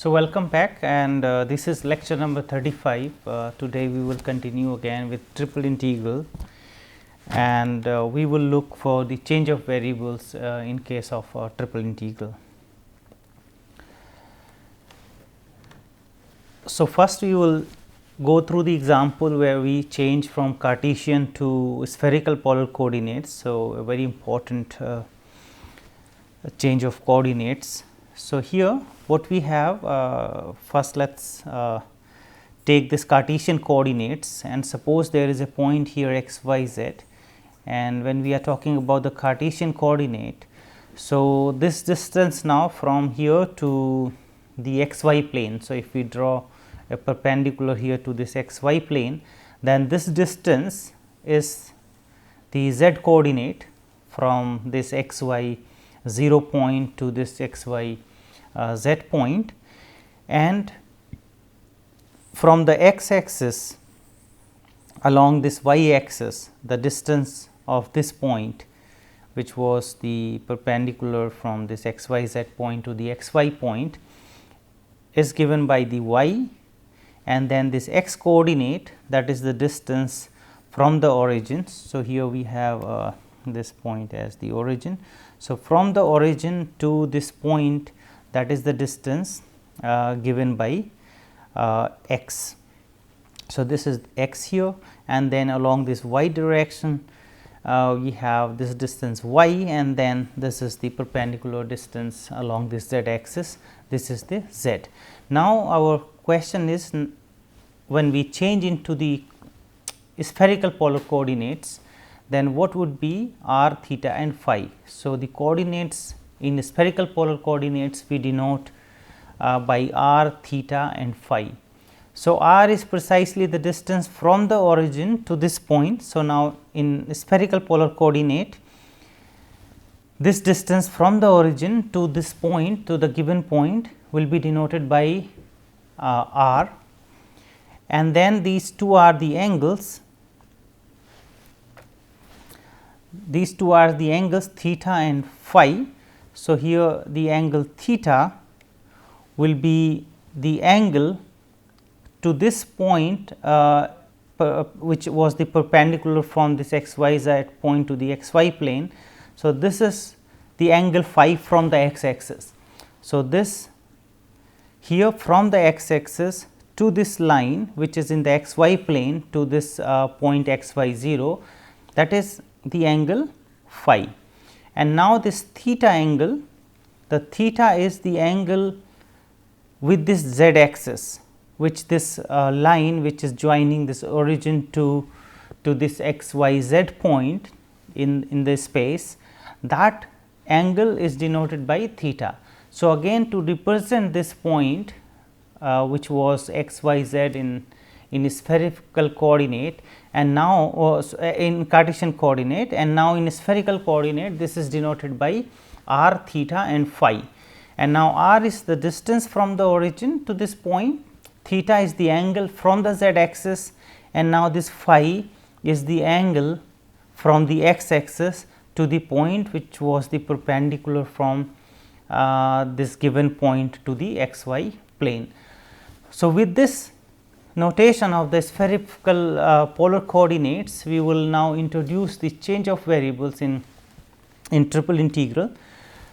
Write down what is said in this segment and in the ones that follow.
So, welcome back, and this is lecture number 35. Today we will continue again with triple integral, and we will look for the change of variables in case of triple integral. So, first we will go through the example where we change from Cartesian to spherical polar coordinates. So, a very important change of coordinates. So, here what we have, first let us take this Cartesian coordinates, and suppose there is a point here x, y, z, and when we are talking about the Cartesian coordinate. So, this distance now from here to the x y plane. So, if we draw a perpendicular here to this x y plane, then this distance is the z coordinate from this x y 0 point to this x y z point, and from the x axis along this y axis, the distance of this point, which was the perpendicular from this x y z point to the x y point, is given by the y, and then this x coordinate, that is the distance from the origin. So, here we have this point as the origin. So, from the origin to this point, that is the distance given by x. So, this is x here, and then along this y direction we have this distance y, and then this is the perpendicular distance along this z axis, this is the z. Now, our question is, when we change into the spherical polar coordinates, then what would be r, theta and phi. So, the coordinates in spherical polar coordinates we denote by r, theta and phi. So, r is precisely the distance from the origin to this point. So, now in spherical polar coordinate, this distance from the origin to this point, to the given point, will be denoted by r, and then these two are the angles. These two are the angles theta and phi. So, here the angle theta will be the angle to this point, which was the perpendicular from this x y z point to the x y plane. So, this is the angle phi from the x axis. So, this here from the x axis to this line, which is in the x y plane, to this point x y 0, that is the angle phi. And now, this theta angle, the theta is the angle with this z axis, which this line which is joining this origin to this x y z point in the space, that angle is denoted by theta. So, again to represent this point which was x y z in spherical coordinate, and now in Cartesian coordinate, and now in spherical coordinate, this is denoted by r, theta and phi. And now, r is the distance from the origin to this point, theta is the angle from the z axis, and now this phi is the angle from the x axis to the point which was the perpendicular from this given point to the x y plane. So, with this notation of the spherical polar coordinates, we will now introduce the change of variables in triple integral.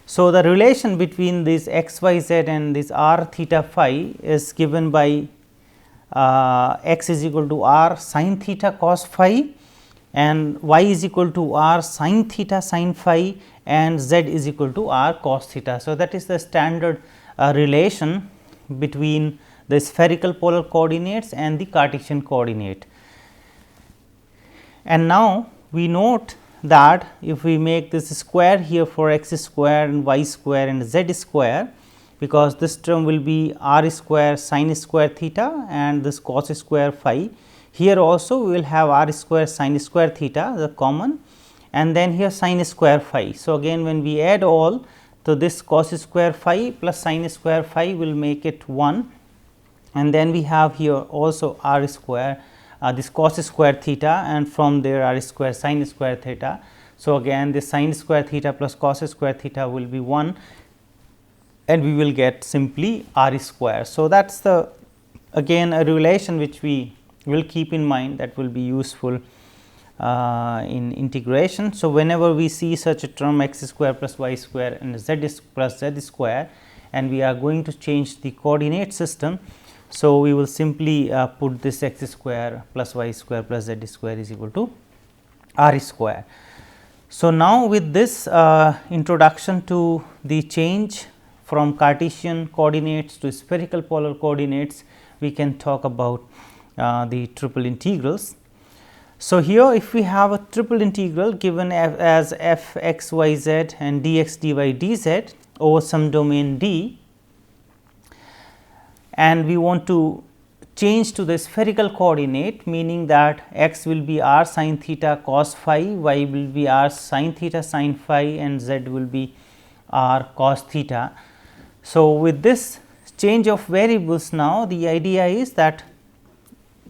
So, the relation between this x y z and this r, theta, phi is given by x is equal to r sin theta cos phi, and y is equal to r sin theta sin phi, and z is equal to r cos theta. So, that is the standard relation between the spherical polar coordinates and the Cartesian coordinate. And now, we note that if we make this square here for x square and y square and z square, because this term will be r square sin square theta and this cos square phi. Here also we will have r square sin square theta, the common, and then here sin square phi. So, again when we add all, so this cos square phi plus sin square phi will make it 1, and then we have here also r square, this cos square theta, and from there r square sin square theta. So, again this sin square theta plus cos square theta will be 1, and we will get simply r square. So, that is the again a relation which we will keep in mind, that will be useful in integration. So, whenever we see such a term x square plus y square and z plus z square, and we are going to change the coordinate system. So, we will simply put this x square plus y square plus z square is equal to r square. So, now with this introduction to the change from Cartesian coordinates to spherical polar coordinates, we can talk about the triple integrals. So, here if we have a triple integral given as f x y z and dx dy dz over some domain D, and we want to change to the spherical coordinate, meaning that x will be r sin theta cos phi, y will be r sin theta sin phi, and z will be r cos theta. So, with this change of variables, now the idea is that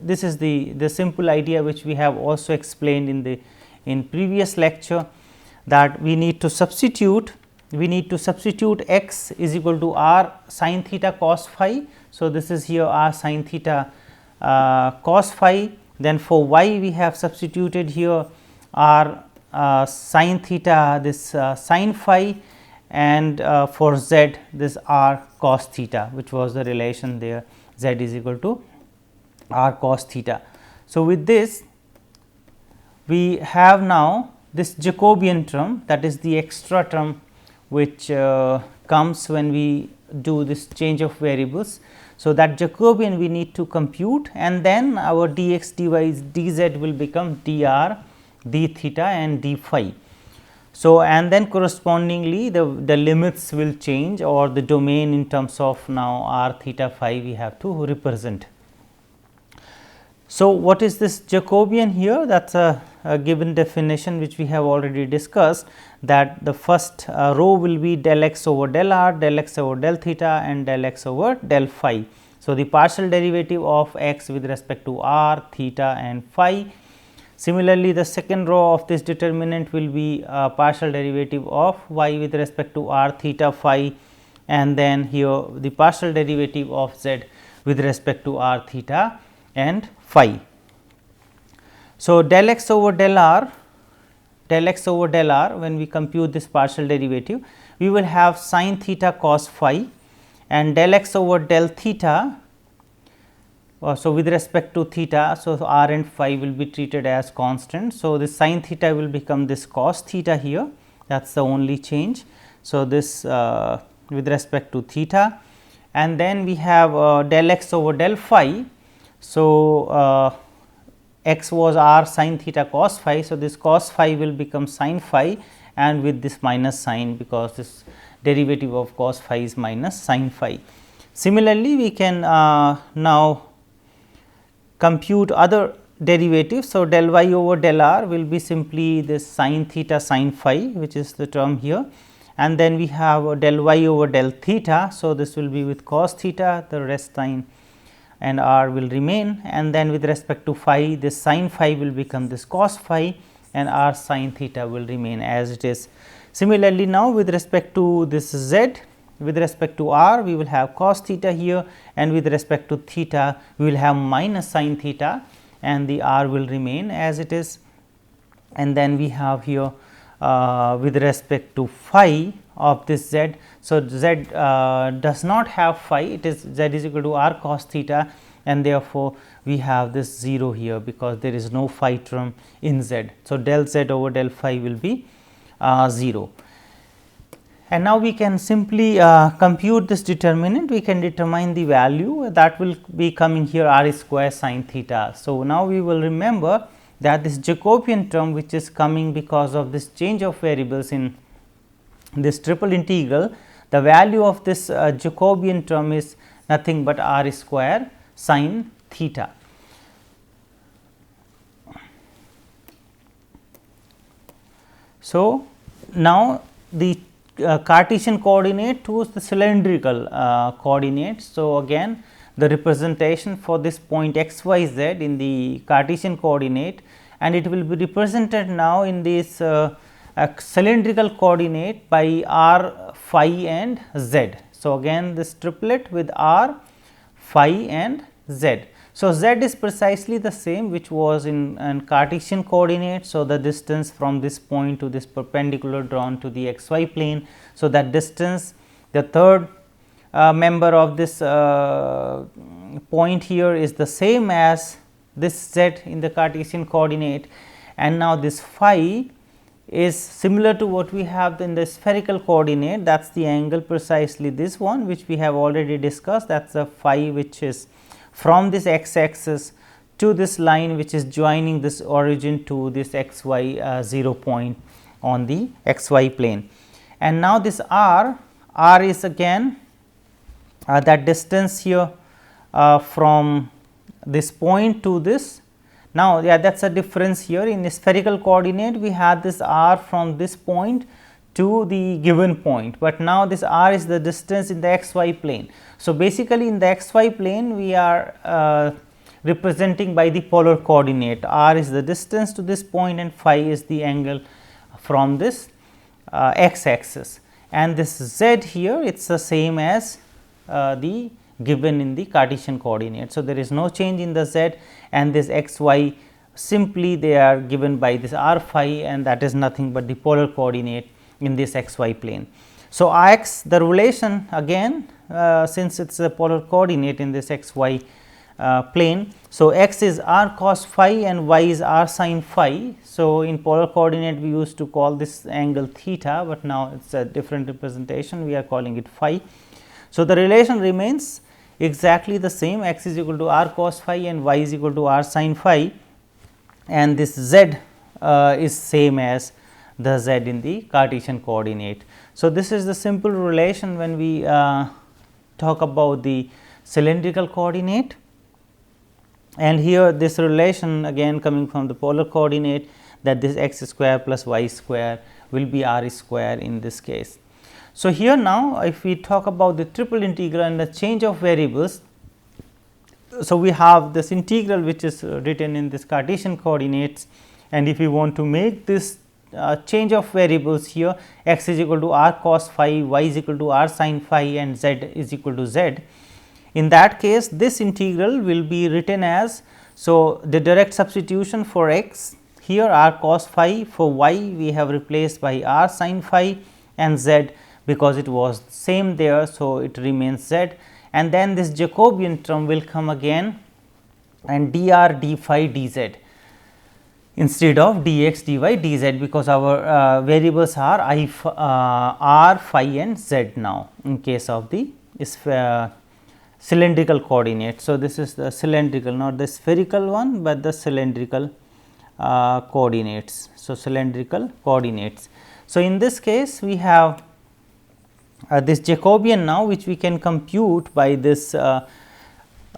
this is the simple idea which we have also explained in previous lecture, that we need to substitute x is equal to r sin theta cos phi. So, this is here r sin theta cos phi, then for y we have substituted here r sin theta this sin phi, and for z this r cos theta, which was the relation there, z is equal to r cos theta. So, with this we have now this Jacobian term, that is the extra term which comes when we do this change of variables. So, that Jacobian we need to compute, and then our dx dy dz will become dr d theta and d phi. So, and then correspondingly the limits will change, or the domain in terms of now r theta phi we have to represent. So, what is this Jacobian here? That is a given definition which we have already discussed, that the first row will be del x over del r, del x over del theta, and del x over del phi. So, the partial derivative of x with respect to r, theta and phi. Similarly, the second row of this determinant will be partial derivative of y with respect to r, theta, phi, and then here the partial derivative of z with respect to r, theta and phi. So, del x over del r, when we compute this partial derivative, we will have sin theta cos phi, and del x over del theta. So, with respect to theta, so r and phi will be treated as constant. So, this sin theta will become this cos theta here, that is the only change. So, this with respect to theta, and then we have del x over del phi. So, x was r sin theta cos phi. So, this cos phi will become sin phi, and with this minus sign, because this derivative of cos phi is minus sin phi. Similarly, we can now compute other derivatives. So, del y over del r will be simply this sin theta sin phi, which is the term here, and then we have del y over del theta. So, this will be with cos theta, the rest sin and r will remain, and then with respect to phi, this sin phi will become this cos phi, and r sin theta will remain as it is. Similarly, now with respect to this z, with respect to r we will have cos theta here, and with respect to theta we will have minus sin theta, and the r will remain as it is. And then we have here with respect to phi of this z. So, z does not have phi, it is z is equal to r cos theta, and therefore, we have this 0 here, because there is no phi term in z. So, del z over del phi will be 0. And now, we can simply compute this determinant, we can determine the value that will be coming here r square sin theta. So, now we will remember that this Jacobian term, which is coming because of this change of variables in this triple integral, the value of this Jacobian term is nothing but r square sin theta. So, now the Cartesian coordinate towards the cylindrical coordinate. So, again the representation for this point x y z in the Cartesian coordinate, and it will be represented now in this cylindrical coordinate by r phi and z. So, again this triplet with r, phi and z. So, z is precisely the same which was in Cartesian coordinate. So, the distance from this point to this perpendicular drawn to the xy plane. So, that distance, the third member of this point here is the same as this z in the Cartesian coordinate, and now this phi is similar to what we have in the spherical coordinate. That is the angle precisely this one which we have already discussed, that is the phi which is from this x axis to this line which is joining this origin to this xy 0 point on the xy plane. And now this r is again that distance here from this point to this. Now, that is a difference here. In the spherical coordinate we had this r from this point to the given point, but now this r is the distance in the xy plane. So, basically in the xy plane we are representing by the polar coordinate. R is the distance to this point and phi is the angle from this x axis, and this z here it is the same as the given in the Cartesian coordinate. So, there is no change in the z, and this x y simply they are given by this r phi, and that is nothing but the polar coordinate in this x y plane. So, x, the relation again since it is a polar coordinate in this x y plane. So, x is r cos phi and y is r sin phi. So, in polar coordinate we used to call this angle theta, but now it is a different representation, we are calling it phi. So, the relation remains exactly the same, x is equal to r cos phi and y is equal to r sin phi, and this z is same as the z in the Cartesian coordinate. So, this is the simple relation when we talk about the cylindrical coordinate, and here this relation again coming from the polar coordinate, that this x square plus y square will be r square in this case. So, here now if we talk about the triple integral and the change of variables. So, we have this integral which is written in this Cartesian coordinates, and if we want to make this change of variables here, x is equal to r cos phi, y is equal to r sin phi and z is equal to z. In that case this integral will be written as, so the direct substitution for x here r cos phi, for y we have replaced by r sin phi, and z because it was same there. So, it remains z, and then this Jacobian term will come again and dr d phi dz instead of dx dy dz, because our variables are r, phi and z now in case of the cylindrical coordinate. So, this is the cylindrical, not the spherical one, but the cylindrical coordinates. So, cylindrical coordinates. So, in this case we have this Jacobian now, which we can compute by this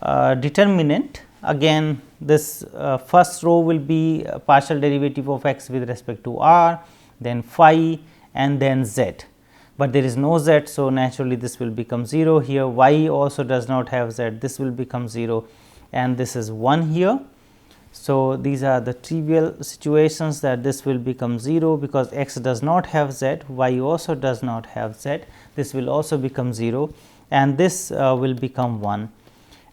determinant. Again this first row will be partial derivative of x with respect to r, then phi and then z, but there is no z. So, naturally this will become 0 here, y also does not have z, this will become 0, and this is 1 here. So, these are the trivial situations that this will become 0 because x does not have z, y also does not have z, this will also become 0, and this will become 1,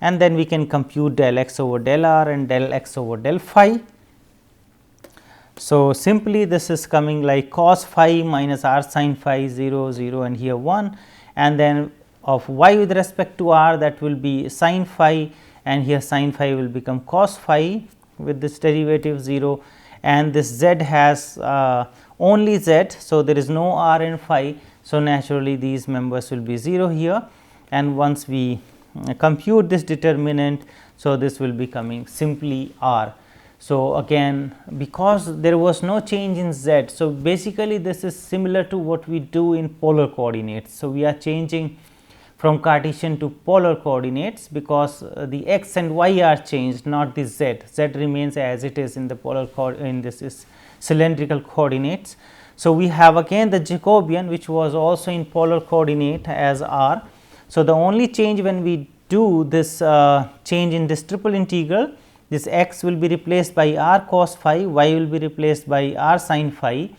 and then we can compute del x over del r and del x over del phi. So, simply this is coming like cos phi minus r sin phi 0 0 and here 1, and then of y with respect to r that will be sin phi, and here sin phi will become cos phi with this derivative 0, and this z has only z. So, there is no r and phi. So, naturally these members will be 0 here, and once we compute this determinant, so this will be coming simply r. So, again because there was no change in z. So, basically this is similar to what we do in polar coordinates. So, we are changing from Cartesian to polar coordinates because the x and y are changed, not the z. Z remains as it is in the polar in this is cylindrical coordinates. So, we have again the Jacobian which was also in polar coordinate as r. So, the only change when we do this change in this triple integral, this x will be replaced by r cos phi, y will be replaced by r sin phi,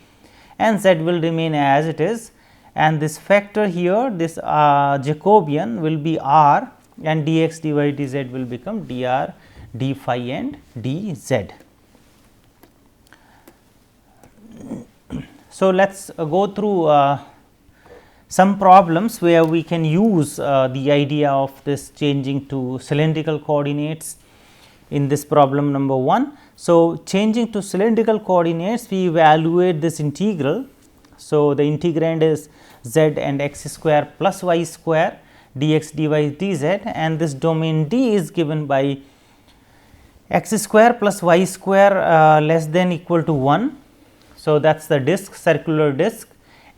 and z will remain as it is, and this factor here, this Jacobian will be r, and dx dy dz will become dr d phi and dz. So, let us go through some problems where we can use the idea of this changing to cylindrical coordinates in this problem number 1. So, changing to cylindrical coordinates, we evaluate this integral. So, the integrand is z and x square plus y square dx dy dz, and this domain D is given by x square plus y square less than equal to 1. So, that is the disk, circular disk,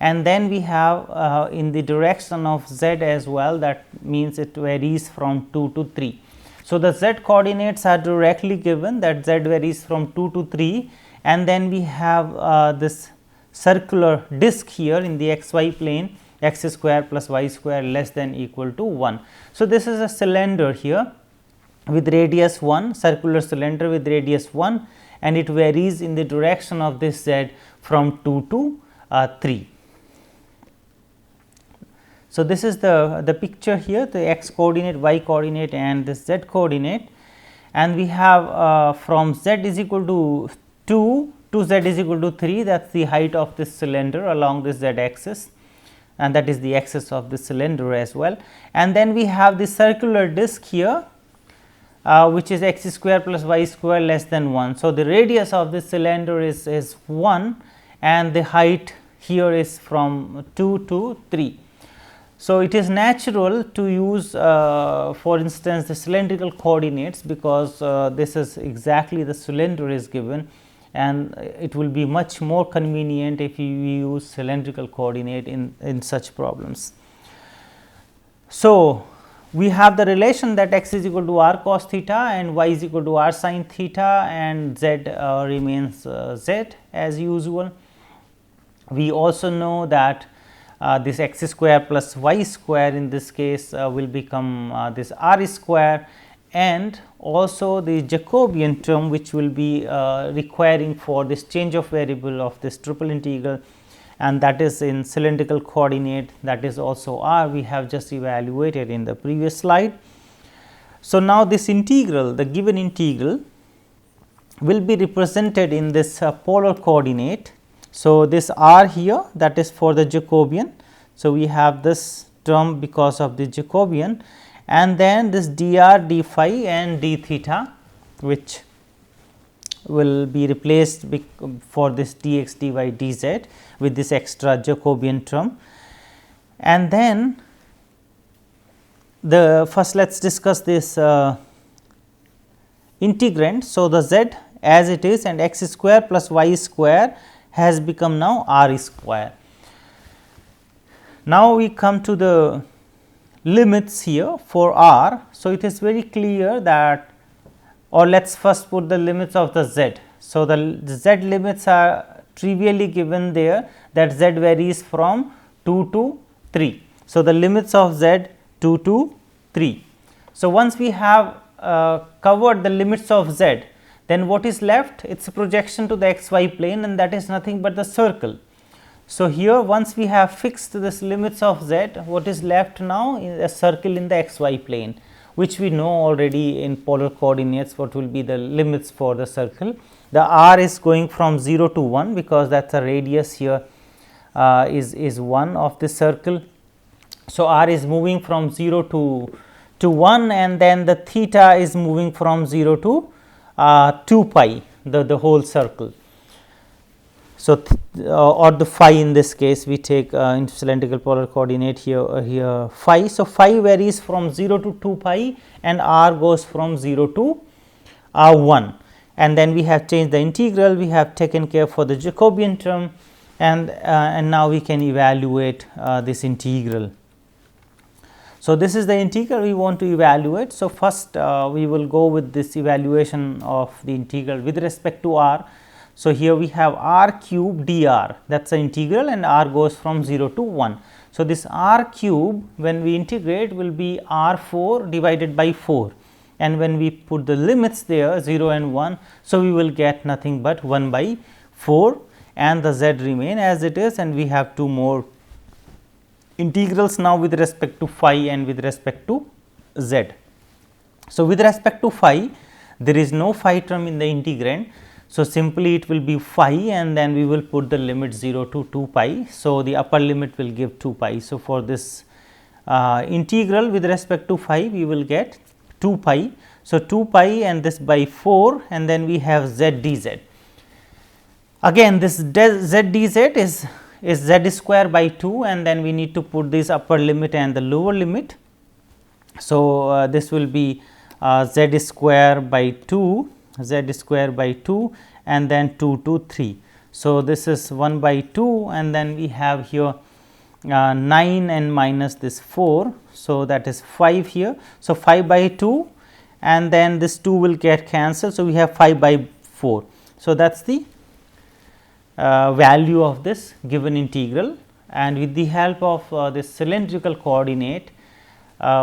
and then we have in the direction of z as well, that means it varies from 2 to 3. So, the z coordinates are directly given, that z varies from 2 to 3, and then we have this circular disk here in the xy plane, x square plus y square less than equal to 1. So, this is a cylinder here with radius 1, circular cylinder with radius 1, and it varies in the direction of this z from 2 to 3. So, this is the picture here, the x coordinate, y coordinate and the z coordinate, and we have from z is equal to 2 to z is equal to 3, that is the height of this cylinder along this z axis, and that is the axis of the cylinder as well. And then we have the circular disk here, which is x square plus y square less than 1. So, the radius of this cylinder is 1, and the height here is from 2 to 3. So, it is natural to use for instance the cylindrical coordinates, because this is exactly the cylinder is given, and it will be much more convenient if you use cylindrical coordinate in such problems. So, we have the relation that x is equal to r cos theta and y is equal to r sin theta, and z remains z as usual. We also know that this x square plus y square in this case will become this r square, and also the Jacobian term which will be requiring for this change of variable of this triple integral, and that is in cylindrical coordinate, that is also r, we have just evaluated in the previous slide. So, now this integral, the given integral will be represented in this polar coordinate. So, this r here, that is for the Jacobian. So, we have this term because of the Jacobian, and then this dr d phi and d theta, which will be replaced for this dx dy dz with this extra Jacobian term. And then the first let us discuss this integrand. So, the z as it is and x square plus y square has become now r square. Now, we come to the limits here for r. So, it is very clear that, or let us first put the limits of the z. So, the z limits are trivially given there, that z varies from 2 to 3. So, the limits of z 2 to 3. So, once we have covered the limits of z, then what is left? It is a projection to the xy plane, and that is nothing but the circle. So, here once we have fixed this limits of z, what is left now is a circle in the xy plane, which we know already in polar coordinates what will be the limits for the circle. The r is going from 0 to 1, because that is a radius here is 1 of the circle. So, r is moving from 0 to 1, and then the theta is moving from 0 to 2 pi, the whole circle. So, or the phi in this case we take in cylindrical polar coordinate here phi. So, phi varies from 0 to 2 pi, and r goes from 0 to 1, and then we have changed the integral, we have taken care for the Jacobian term, and now we can evaluate this integral. So, this is the integral we want to evaluate. So, first we will go with this evaluation of the integral with respect to r. So, here we have r cube dr, that is the integral, and r goes from 0 to 1. So, this r cube when we integrate will be r 4 divided by 4, and when we put the limits there 0 and 1. So, we will get nothing but 1 by 4, and the z remain as it is, and we have 2 more integrals now with respect to phi and with respect to z. So, with respect to phi, there is no phi term in the integrand. So, simply it will be phi and then we will put the limit 0 to 2 pi. So, the upper limit will give 2 pi. So, for this integral with respect to phi, we will get 2 pi. So, 2 pi and this by 4 and then we have z dz. Again this z dz is z square by 2 and then we need to put this upper limit and the lower limit. So, this will be z square by 2 and then 2 to 3. So, this is 1 by 2 and then we have here 9 and minus this 4. So, that is 5 here. So, 5 by 2 and then this 2 will get cancelled. So, we have 5 by 4. So, that is the value of this given integral, and with the help of this cylindrical coordinate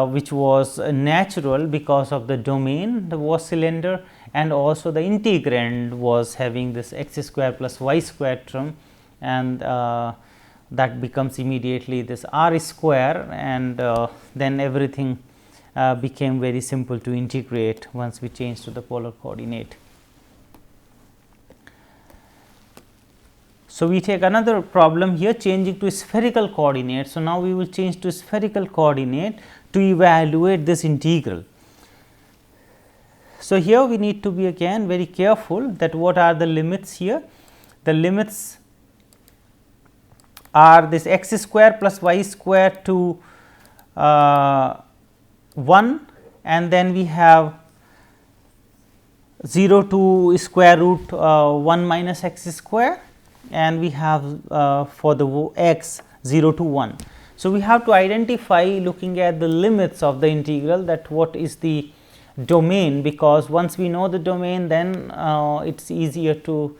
which was natural because of the domain was cylinder, and also the integrand was having this x square plus y square term, and that becomes immediately this r square, and then everything became very simple to integrate once we change to the polar coordinate. So, we take another problem here, changing to spherical coordinate. So, now we will change to spherical coordinate to evaluate this integral. So, here we need to be again very careful that what are the limits here. The limits are this x square plus y square to 1, and then we have 0 to square root 1 minus x square, and we have for the x 0 to 1. So, we have to identify looking at the limits of the integral, that what is the domain, because once we know the domain, then it is easier to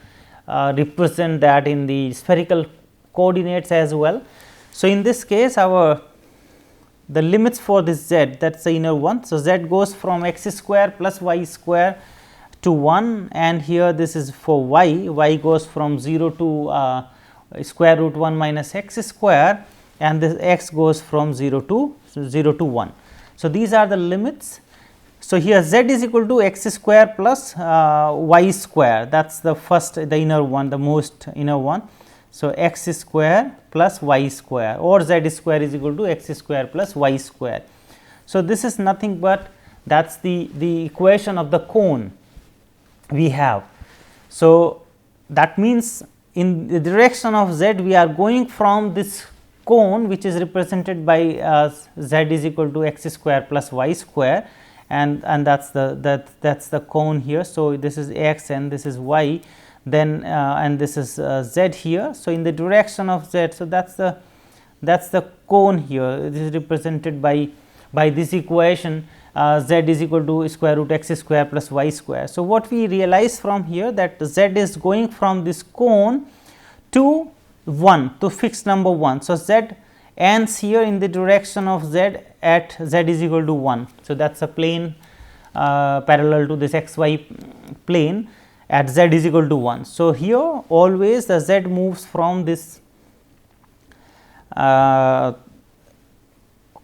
represent that in the spherical coordinates as well. So, in this case the limits for this z, that is the inner one. So, z goes from x square plus y square to 1, and here this is for y goes from 0 to square root 1 minus x square, and this x goes from 0 to 1. So, these are the limits. So, here z is equal to x square plus y square, that is the first, the inner one, the most inner one. So, x square plus y square, or z square is equal to x square plus y square. So, this is nothing but that is the equation of the cone we have. So, that means in the direction of z we are going from this cone which is represented by z is equal to x square plus y square, and that is the cone here. So, this is x and this is y, then and this is z here. So, in the direction of z, so that is the cone here. This is represented by this equation z is equal to square root x square plus y square. So, what we realize from here, that z is going from this cone to 1, to fixed number 1. So, z ends here in the direction of z at z is equal to 1. So, that is a plane parallel to this xy plane at z is equal to 1. So, here always the z moves from this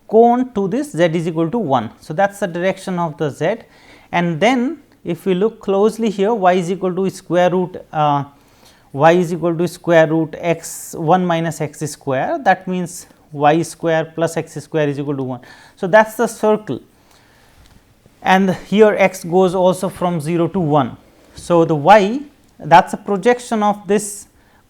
cone to this z is equal to 1. So, that is the direction of the z, and then if we look closely here, y is equal to square root x 1 minus x square, that means y square plus x square is equal to 1. So, that is the circle, and here x goes also from 0 to 1. So, the y, that is a projection of this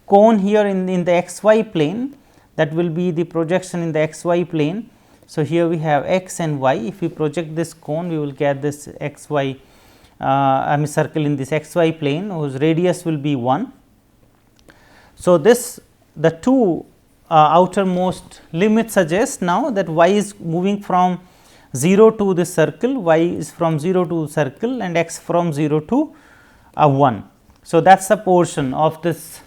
cone here in the xy plane, that will be the projection in the xy plane. So, here we have x and y. If we project this cone, we will get this xy circle in this xy plane whose radius will be 1. So, this the two outermost limits suggest now that y is moving from 0 to this circle, y is from 0 to circle, and x from 0 to 1. So, that is the portion of this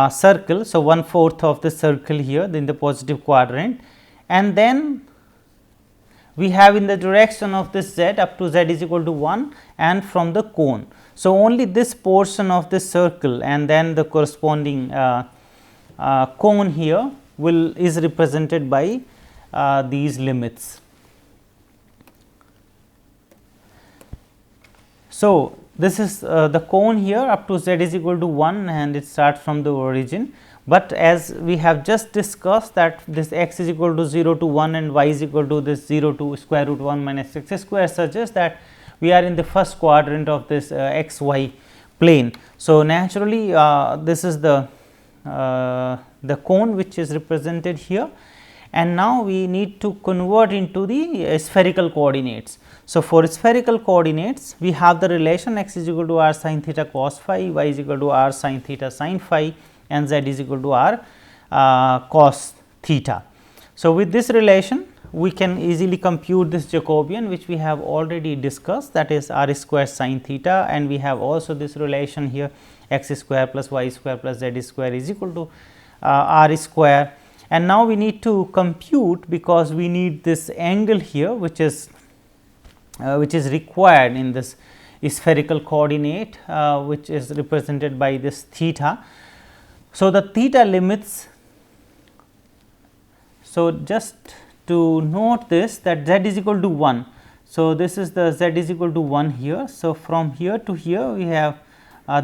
circle. So, 1/4 of the circle here in the positive quadrant, and then we have in the direction of this z up to z is equal to 1 and from the cone. So, only this portion of this circle and then the corresponding cone here is represented by these limits. So, this is the cone here up to z is equal to 1 and it starts from the origin, but as we have just discussed that this x is equal to 0 to 1 and y is equal to this 0 to square root 1 minus x square suggests that we are in the first quadrant of this x y plane. So, naturally this is the cone which is represented here, and now we need to convert into the spherical coordinates. So, for spherical coordinates we have the relation x is equal to r sin theta cos phi, y is equal to r sin theta sin phi, and z is equal to r cos theta. So, with this relation we can easily compute this Jacobian which we have already discussed, that is r square sin theta, and we have also this relation here x square plus y square plus z square is equal to r square. And now we need to compute, because we need this angle here which is required in this spherical coordinate which is represented by this theta. So, the theta limits. So, just to note this, that z is equal to 1. So, this is the z is equal to 1 here. So, from here to here we have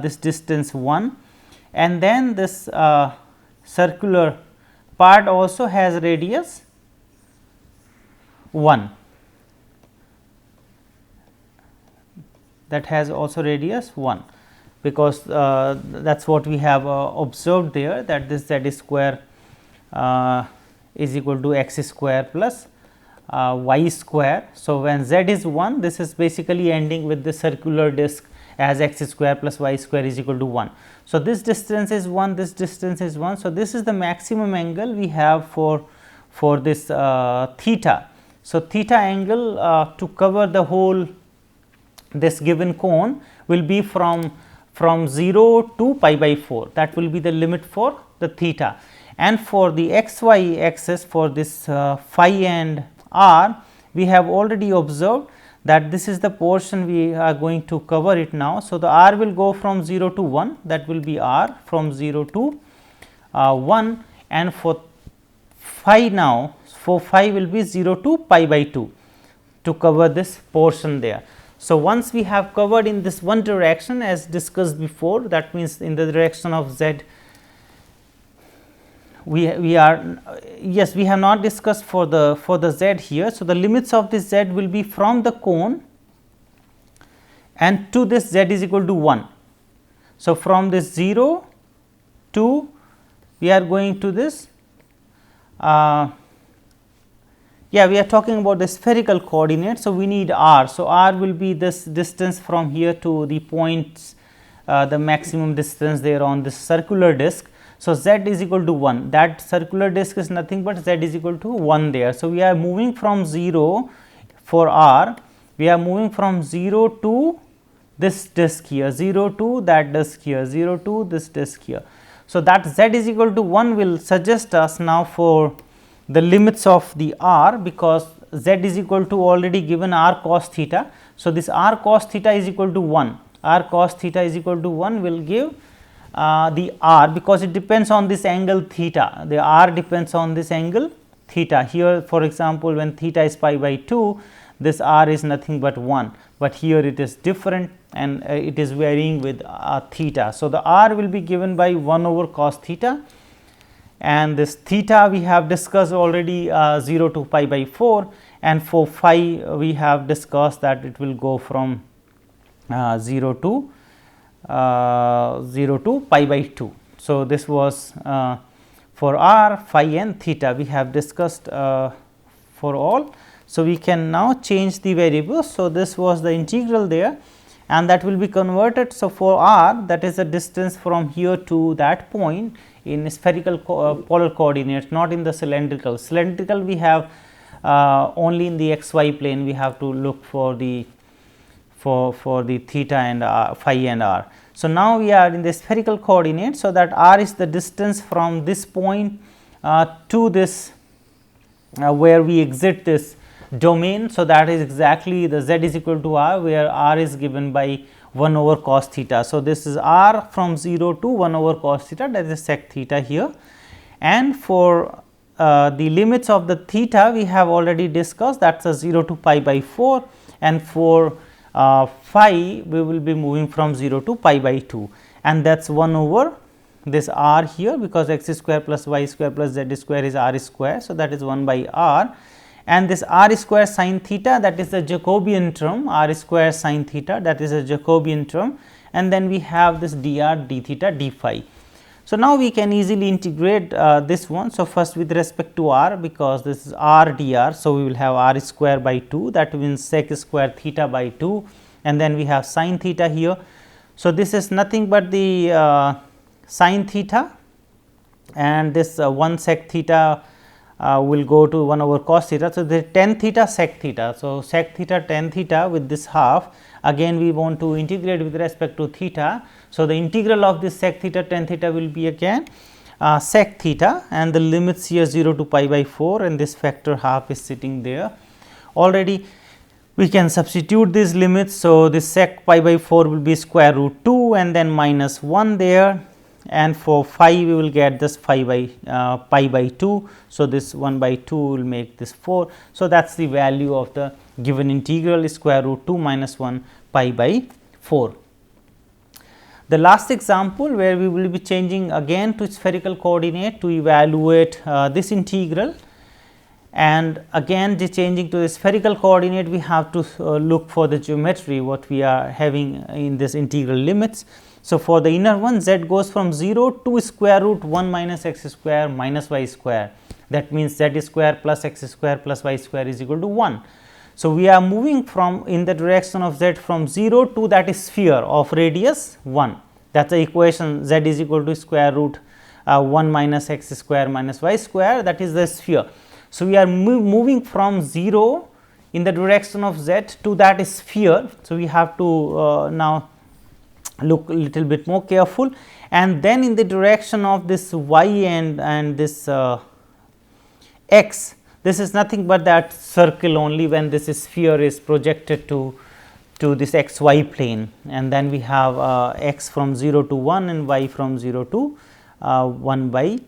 this distance 1, and then this circular part also has radius 1, that has also radius 1, because that is what we have observed there, that this z square is equal to x square plus y square. So, when z is 1, this is basically ending with the circular disc as x square plus y square is equal to 1. So, this distance is 1, this distance is 1. So, this is the maximum angle we have for this theta. So, theta angle to cover the whole this given cone will be from 0 to pi by 4, that will be the limit for the theta. And for the x y axis, for this phi and r, we have already observed that this is the portion we are going to cover it now. So, the r will go from 0 to 1, that will be r from 0 to 1, and for phi now, for phi will be 0 to pi by 2 to cover this portion there. So, once we have covered in this one direction as discussed before, that means in the direction of z, we are, yes, we have not discussed for the z here. So, the limits of this z will be from the cone and to this z is equal to 1. So, from this 0 to, we are going to this, we are talking about the spherical coordinate. So, we need r. So, r will be this distance from here to the points, the maximum distance there on this circular disc. So, z is equal to 1, that circular disc is nothing but z is equal to 1 there. So, we are moving from 0 for r, we are moving from 0 to this disc here, 0 to that disc here, 0 to this disc here. So, that z is equal to 1 will suggest us now for the limits of the r, because z is equal to already given r cos theta. So, this r cos theta is equal to 1, r cos theta is equal to 1 will give the r, because it depends on this angle theta, the r depends on this angle theta. Here for example, when theta is pi by 2, this r is nothing but 1, but here it is different and it is varying with theta. So, the r will be given by 1 over cos theta, and this theta we have discussed already 0 to pi by 4, and for phi we have discussed that it will go from 0 to pi by 2. So, this was for r, phi and theta we have discussed for all. So, we can now change the variables. So, this was the integral there and that will be converted. So, for r, that is the distance from here to that point in spherical polar coordinates, not in the cylindrical. Cylindrical we have only in the x y plane, we have to look for the theta and phi and r. So, now we are in the spherical coordinate. So, that r is the distance from this point to this where we exit this domain. So, that is exactly the z is equal to r, where r is given by 1 over cos theta. So, this is r from 0 to 1 over cos theta, that is sec theta here, and for the limits of the theta we have already discussed, that is a 0 to pi by 4, and for phi we will be moving from 0 to pi by 2, and that is 1 over this r here, because x square plus y square plus z square is r square. So, that is 1 by r, and this r square sin theta, that is the Jacobian term, r square sin theta, that is a Jacobian term, and then we have this dr d theta d phi. So, now we can easily integrate this one. So, first with respect to r, because this is r dr. So, we will have r square by 2, that means sec square theta by 2, and then we have sin theta here. So, this is nothing but the sin theta, and this 1 sec theta will go to 1 over cos theta. So, the tan theta sec theta. So, sec theta tan theta with this half, again we want to integrate with respect to theta. So, the integral of this sec theta tan theta will be again sec theta, and the limits here 0 to pi by 4, and this factor half is sitting there. Already we can substitute these limits. So, this sec pi by 4 will be square root 2 and then minus 1 there, and for phi we will get this phi by pi by 2. So, this 1 by 2 will make this 4. So, that is the value of the given integral, square root 2 minus 1 pi by 4. The last example, where we will be changing again to spherical coordinate to evaluate this integral, and again the changing to the spherical coordinate, we have to look for the geometry what we are having in this integral limits. So, for the inner one, z goes from 0 to square root 1 minus x square minus y square, that means z square plus x square plus y square is equal to 1. So, we are moving from in the direction of z from 0 to that sphere of radius 1, that is the equation z is equal to square root 1 minus x square minus y square, that is the sphere. So, we are moving from 0 in the direction of z to that sphere. So, we have to now look a little bit more careful, and then in the direction of this y and this x, this is nothing but that circle only when this sphere is projected to this x y plane, and then we have x from 0 to 1 and y from 0 to 1 by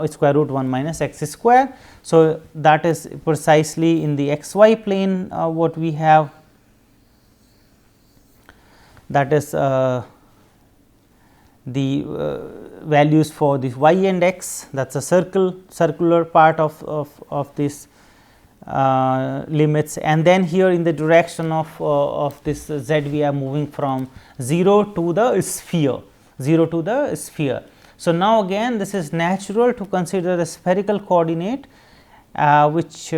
square root 1 minus x square. So, that is precisely in the x y plane what we have, that is the values for this y and x, that is a circular part of this limits, and then here in the direction of this z we are moving from 0 to the sphere, 0 to the sphere. So, now again this is natural to consider the spherical coordinate which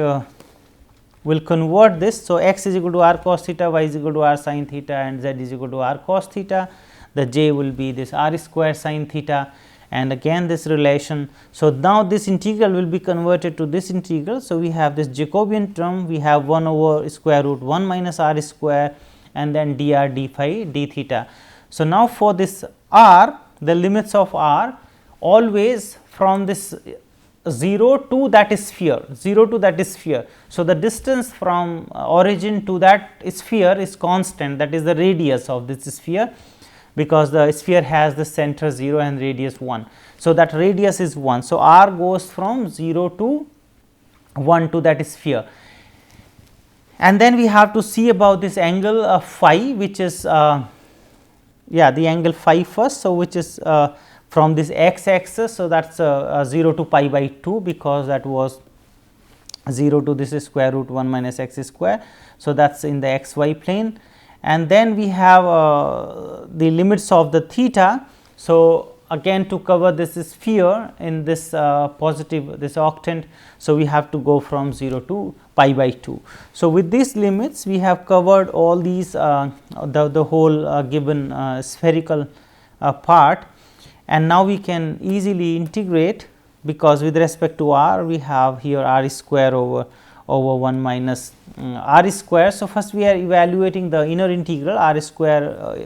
will convert this. So, x is equal to r cos theta, y is equal to r sin theta, and z is equal to r cos theta. The j will be this r square sin theta, and again this relation. So, now this integral will be converted to this integral. So, we have this Jacobian term, we have 1 over square root 1 minus r square, and then dr d phi d theta. So, now for this r, the limits of r always from this 0 to that sphere, 0 to that sphere. So, the distance from origin to that sphere is constant, that is the radius of this sphere, because the sphere has the center 0 and radius 1. So, that radius is 1. So, r goes from 0 to 1 to that sphere, and then we have to see about this angle phi, which is the angle phi first. So, which is from this x axis. So, that is 0 to pi by 2, because that was 0 to this square root 1 minus x square. So, that is in the x y plane, and then we have the limits of the theta. So, again to cover this sphere in this positive this octant. So, we have to go from 0 to pi by 2. So, with these limits we have covered all these the whole given spherical part, and now we can easily integrate, because with respect to r we have here r square over 1 minus r square. So, first we are evaluating the inner integral r square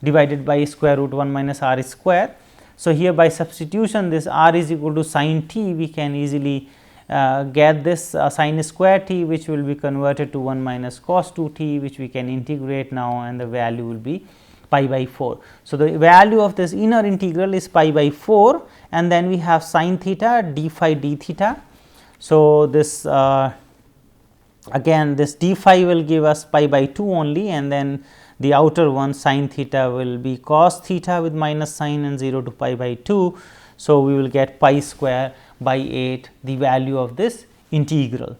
divided by square root 1 minus r square. So, here by substitution this r is equal to sin t, we can easily get this sin square t, which will be converted to 1 minus cos 2 t, which we can integrate now, and the value will be pi by 4. So, the value of this inner integral is pi by 4, and then we have sin theta d phi d theta. So, this again this d phi will give us pi by 2 only, and then the outer one sin theta will be cos theta with minus sin and 0 to pi by 2. So, we will get pi square by 8 the value of this integral.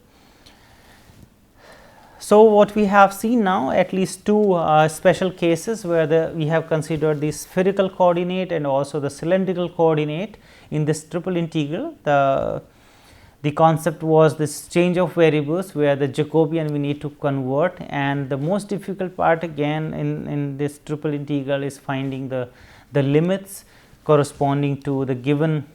So, what we have seen now, at least two special cases where we have considered the spherical coordinate and also the cylindrical coordinate in this triple integral. The concept was this change of variables where the Jacobian we need to convert, and the most difficult part again in this triple integral is finding the limits corresponding to the given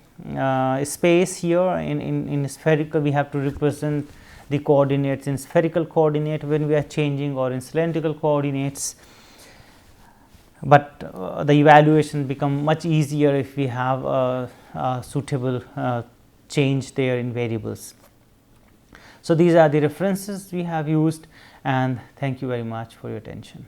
space here. In spherical we have to represent the coordinates in spherical coordinate when we are changing, or in cylindrical coordinates, but the evaluation become much easier if we have a suitable change there in variables. So, these are the references we have used, and thank you very much for your attention.